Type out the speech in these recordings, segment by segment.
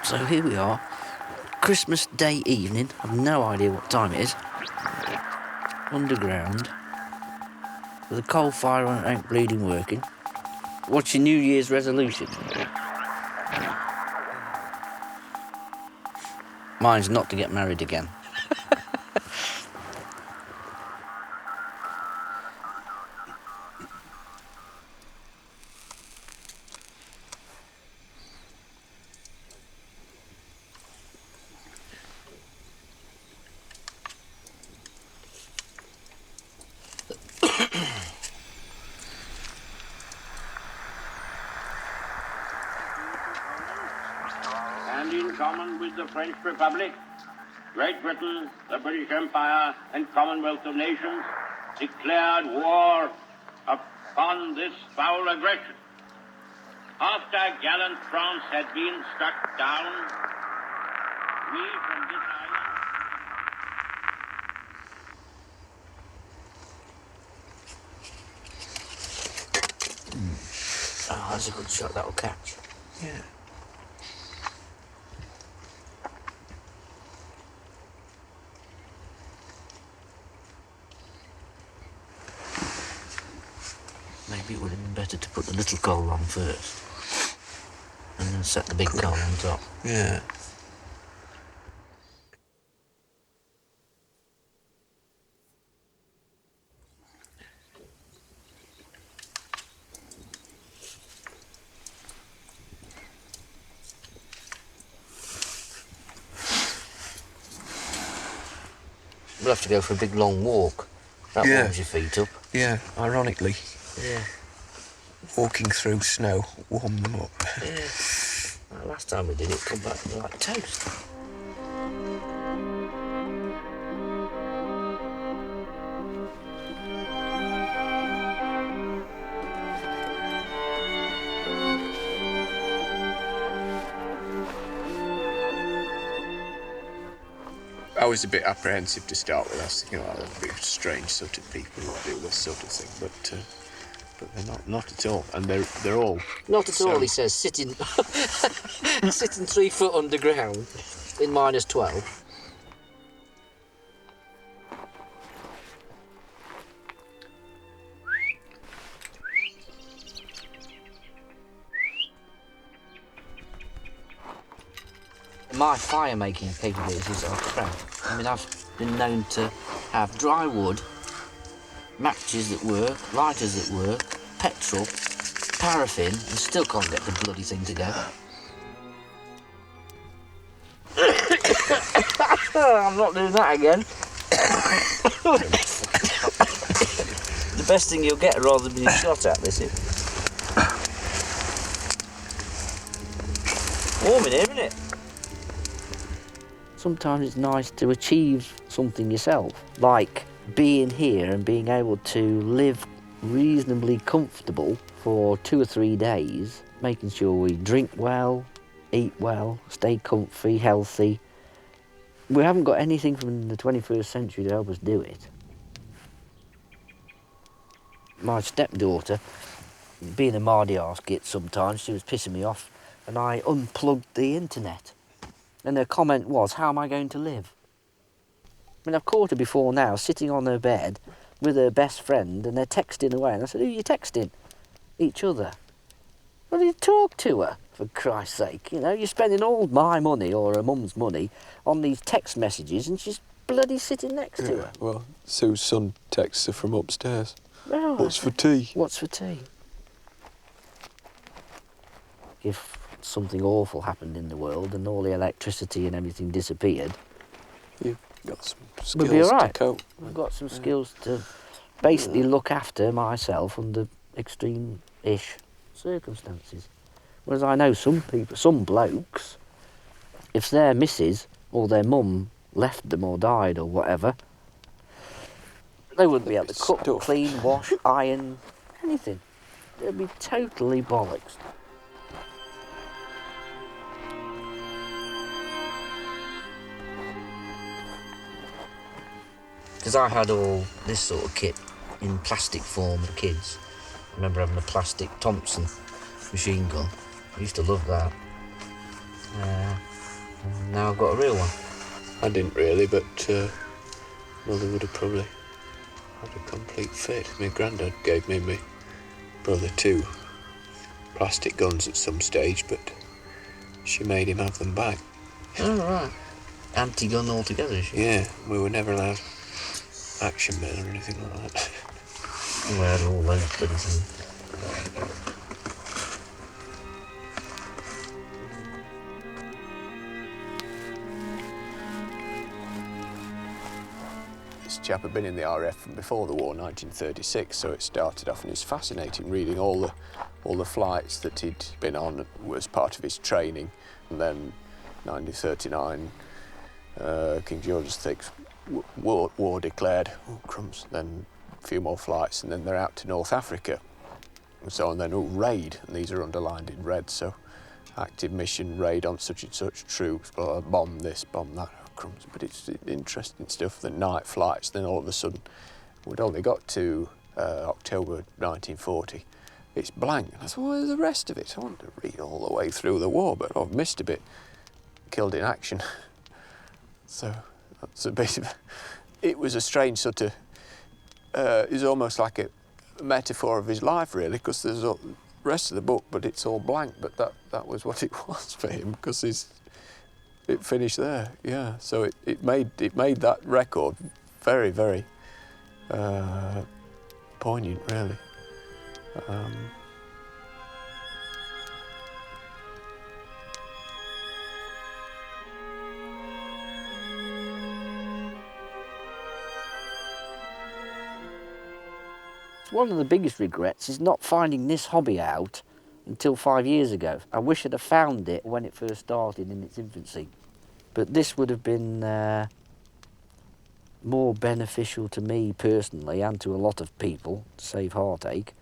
So here we are, Christmas Day evening, I've no idea what time it is, underground, with a coal fire on, it ain't bleeding working. What's your New Year's resolution? Mine's not to get married again. And in common with the French Republic, Great Britain, the British Empire, and Commonwealth of Nations declared war upon this foul aggression. After gallant France had been struck down, we from this island... Oh, that's a good shot, that'll catch. Yeah. Maybe it would have been better to put the little coal on first and then set the big coal on top. Yeah. We'll have to go for a big long walk. That warms your feet up. Yeah, ironically. Yeah. Walking through snow warmed them up. Yeah. Well, last time we did it, come back like toast. I was a bit apprehensive to start with. I was thinking, oh, they're a bit strange sort of people who do this sort of thing, but they're not at all, and they're all. Not at all, he says, sitting 3 foot underground in -12. My fire-making capabilities are crap. I mean, I've been known to have dry wood, matches that work, lighters that work, petrol, paraffin, and still can't get the bloody thing to go. I'm not doing that again. The best thing you'll get rather than being shot at, this is. Warm in here, isn't it? Sometimes it's nice to achieve something yourself, like being here and being able to live reasonably comfortable for 2 or 3 days, making sure we drink well, eat well, stay comfy, healthy. We haven't got anything from the 21st century to help us do it. My stepdaughter, being a mardy arse git sometimes, she was pissing me off, and I unplugged the internet. And her comment was, how am I going to live? I mean, I've caught her before now, sitting on her bed with her best friend, and they're texting away. And I said, who are you texting? Each other. Well, you talk to her, for Christ's sake. You know, you're spending all my money, or her mum's money, on these text messages, and she's bloody sitting next to her. Well, Sue's son texts her from upstairs. Well, what's for tea? What's for tea? If something awful happened in the world and all the electricity and everything disappeared, you've got some skills we'll be all right. to cope. I've got some skills to basically look after myself under extreme-ish circumstances. Whereas I know some people, some blokes, if their missus or their mum left them or died or whatever, they wouldn't be able to cook, clean, wash, iron, anything. They'd be totally bollocks. Because I had all this sort of kit in plastic form for kids. I remember having a plastic Thompson machine gun. I used to love that. Now I've got a real one. I didn't really, but Mother would have probably had a complete fit. My granddad gave me and my brother 2 plastic guns at some stage, but she made him have them back. Oh, right. Anti-gun altogether, is she? Yeah, we were never allowed action men or anything like that. We had all those things. This chap had been in the RF from before the war, 1936, so it started off, and it's fascinating reading all the flights that he'd been on was part of his training. And then 1939, King George VI, war declared, oh crumbs, then a few more flights, and then they're out to North Africa. And so, and then, raid, and these are underlined in red, so active mission, raid on such and such troops, blah, blah, bomb this, bomb that, oh crumbs. But it's interesting stuff, the night flights, then all of a sudden, we'd only got to October 1940, it's blank. And I thought, where's the rest of it? I want to read all the way through the war, but I've missed a bit. Killed in action. So that's a bit of, it was a strange sort of, it's almost like a metaphor of his life, really, because there's the rest of the book, but it's all blank. But that was what it was for him, because it finished there. Yeah. So it made that record very, very poignant, really. One of the biggest regrets is not finding this hobby out until 5 years ago. I wish I'd have found it when it first started in its infancy. But this would have been more beneficial to me personally, and to a lot of people, to save heartache,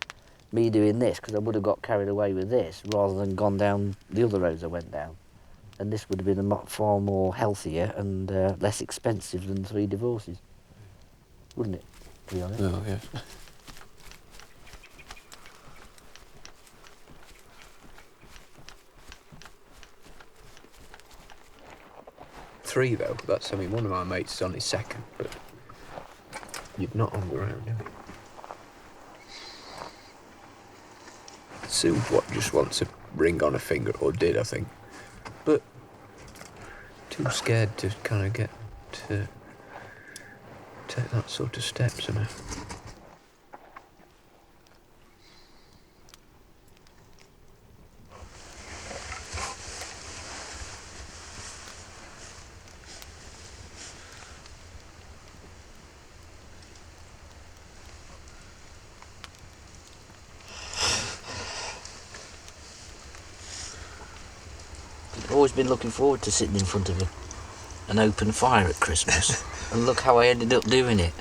me doing this, because I would have got carried away with this rather than gone down the other roads I went down. And this would have been far more healthier and less expensive than 3 divorces. Wouldn't it, to be honest? Oh, yeah. 3 though, that's, I mean, one of my mates is on his 2nd, but you'd not hung around, do you? Sue just wants to ring on a finger, or did, I think, but too scared to kind of get to take that sort of step somehow. I've always been looking forward to sitting in front of an open fire at Christmas, and look how I ended up doing it.